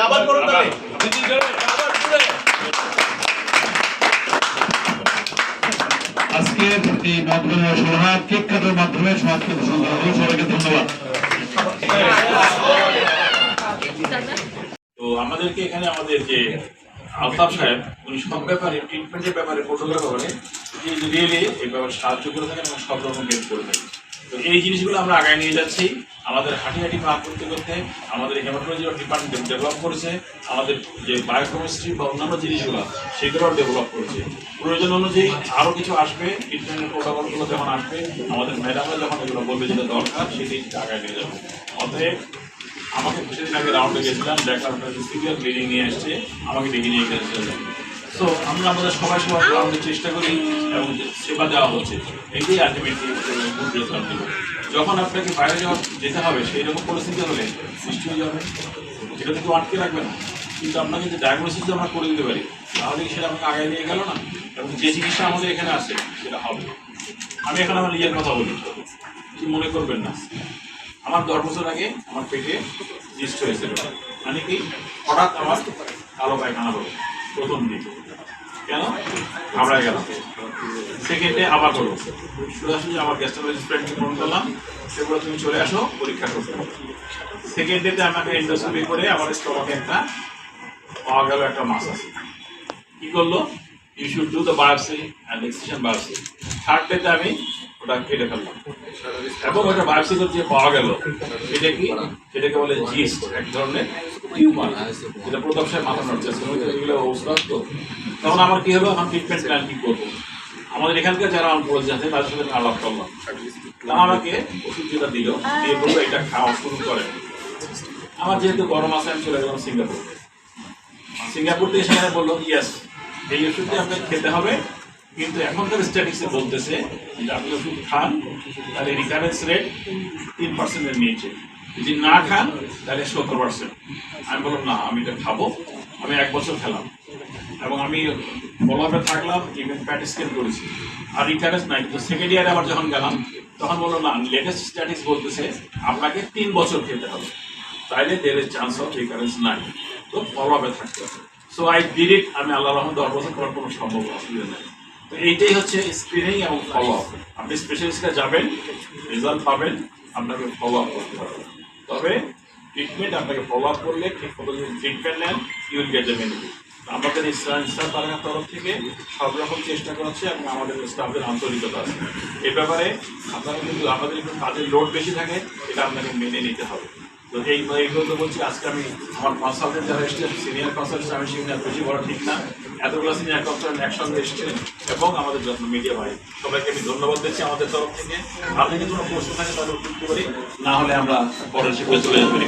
আবার করুন আজকের এই মাধ্যমে সভার কেক কাটার মাধ্যমে সমাজকে সুন্দর হল। সবাইকে ধন্যবাদ। তো আমাদেরকে এখানে আমাদের যে আলতাফ সাহেব উনি সব ব্যাপারে ট্রিটমেন্টের ব্যাপারে প্রোটোকলের ব্যাপারে রিয়েলি এই ব্যাপারে সাহায্য করে থাকেন এবং সব রকম হেল্প করে থাকেন। তো এই জিনিসগুলো আমরা আগায় নিয়ে যাচ্ছি। আমাদের হাঁটি পা করতে করতে আমাদের হেমাটোলজি ডিপার্টমেন্ট ডেভেলপ করেছে, আমাদের যে বায়োকেমিস্ট্রি বা অন্যান্য জিনিসগুলো সেগুলো ডেভেলপ করেছে। প্রয়োজন অনুযায়ী আরও কিছু আসবে, ট্রিটমেন্টের প্রোটোকলগুলো যখন আসবে আমাদের ম্যাডামরা যখন এগুলো বলবে যেটা দরকার সেটাই আগায় নিয়ে যাবে। অতএব আমাকে কিছুদিন আগে রাউন্ডে গেছিলাম, দেখলাম সিভিয়ার ব্লিডিং নিয়ে আসছে, আমাকে ডেকে নিয়ে গেছিলেন। সো আমরা আমাদের সবাই রাউন্ডে চেষ্টা করি এবং সেবা দেওয়া হচ্ছে, এটাই আলটিমেটলি গুড রেজাল্ট দেবে। যখন আপনাকে বাইরে যেতে হবে সেই রকম পরিস্থিতি হলে নিশ্চয়ই যাবেন, সেটা থেকে আটকে রাখবে না। কিন্তু আপনাকে যে ডায়াগনোসিস আমরা করে দিতে পারি তাহলে সেটা আমাকে আগে নিয়ে গেল না, এবং যে চিকিৎসা আমাদের এখানে আছে সেটা হবে। আমি এখন আমার নিজের কথা বলি, কি মনে করবেন না। আমার 10 বছর আগে আমার পেটে জিস্ট হয়েছিল, মানে কি হঠাৎ আমার কালো পায়খানা হলো প্রথম দিন। কেন? ঘাবড়ায় গেলাম। সেকেন্ডে আবার হলো, সোজাসুজি আমার গ্যাস্ট্রোলজিস্ট ফ্রেন্ডকে ফোন করলাম, সেগুলো তুমি চলে আসো পরীক্ষা করতে হবে। সেকেন্ড ডেতে আমাকে এন্ডোস্কোপি করে আমার স্টমাকে একটা পাওয়া গেল একটা মাছ আছে। কি করলো? You should do the biopsy and excision biopsy. Third ডেতে আমি ওটা কেটে ফেললাম এবং ওটা বায়োপসি করে যে পাওয়া গেল সেটা কি, সেটাকে বলে জিস্ট, এক ধরনের টিউমার, যেটা প্রতাপ সাহেব মাথা নড়তেছে এগুলো অবস্থা। তো তখন আমার কি হলো, এখন ট্রিটমেন্ট প্ল্যান কি করবো। আমাদের এখানকার যারা আমার বলে যাচ্ছে তাদের সাথে আলাপ করলাম, তারা আমাকে ওষুধ যেটা দিল দিয়ে বললো এটা খাওয়া শুরু করে। আমার যেহেতু গরম আছে আমি চলে গেলাম সিঙ্গাপুর থেকে সেখানে বললো ইয়েস এই ওষুধটি আপনাকে খেতে হবে, কিন্তু এখনকার স্ট্যাটিক্সে বলতেছে যে আপনি ওষুধ খান তাহলে রিকারেন্স রেট 3%-এর নিচে, যদি না খান তাহলে 70%। আমি বললাম না আমি এটা খাবো। আমি 1 বছর খেলাম এবং আমি ফলোআপে থাকলাম, ইভেন প্যাট স্ক্যান করেছি, আর রিকারেন্স নাই। কিন্তু সেকেন্ড ইয়ারে আবার যখন গেলাম তখন বললো না লেটেস্ট স্ট্যাটিক্স বলতেছে আপনাকে 3 বছর খেতে হবে, তাইলে there is chance of recurrence নাই, তো ফলোআপে থাকতে হবে। So I did it. আমি আল্লাহর রহমতে 10 বছর করার কোনো সম্ভব অসুবিধা নেই। তো এইটাই হচ্ছে স্ক্রিনিং এবং ফলো আপ। আপনি স্পেশালিস্টে যাবেন, রেজাল্ট পাবেন, আপনাকে ফলো আপ করতে হবে। তবে ট্রিটমেন্ট আপনাকে ফলো আপ করলে ঠিক মতো যদি ট্রিটমেন্ট নেন you will get the benefit. আমাদের ইসলাম তালিকার তরফ থেকে সব রকম চেষ্টা করাচ্ছে এবং আমাদের স্টাফের আন্তরিকতা আছে এ ব্যাপারে। আপনারা কিন্তু আমাদের একটু কাজের লোড বেশি থাকে, এটা আপনাকে মেনে নিতে হবে। তো এইগুলো তো বলছি, আজকে আমি আমার কনসালটেন্ট যারা এসেছেন, সিনিয়র কনসালটেন্ট, আমি সেখানে বেশি বড় ঠিক না, এতগুলো সিনিয়র কনসালটেন্ট একসঙ্গে এসেছিলেন এবং আমাদের যত্ন মিডিয়া ভাই সবাইকে আমি ধন্যবাদ দিচ্ছি আমাদের তরফ থেকে। আপনি যদি কোনো প্রশ্ন থাকে তাহলে উত্তর করি, না হলে আমরা পরের শিক্ষায় চলে যাবেন।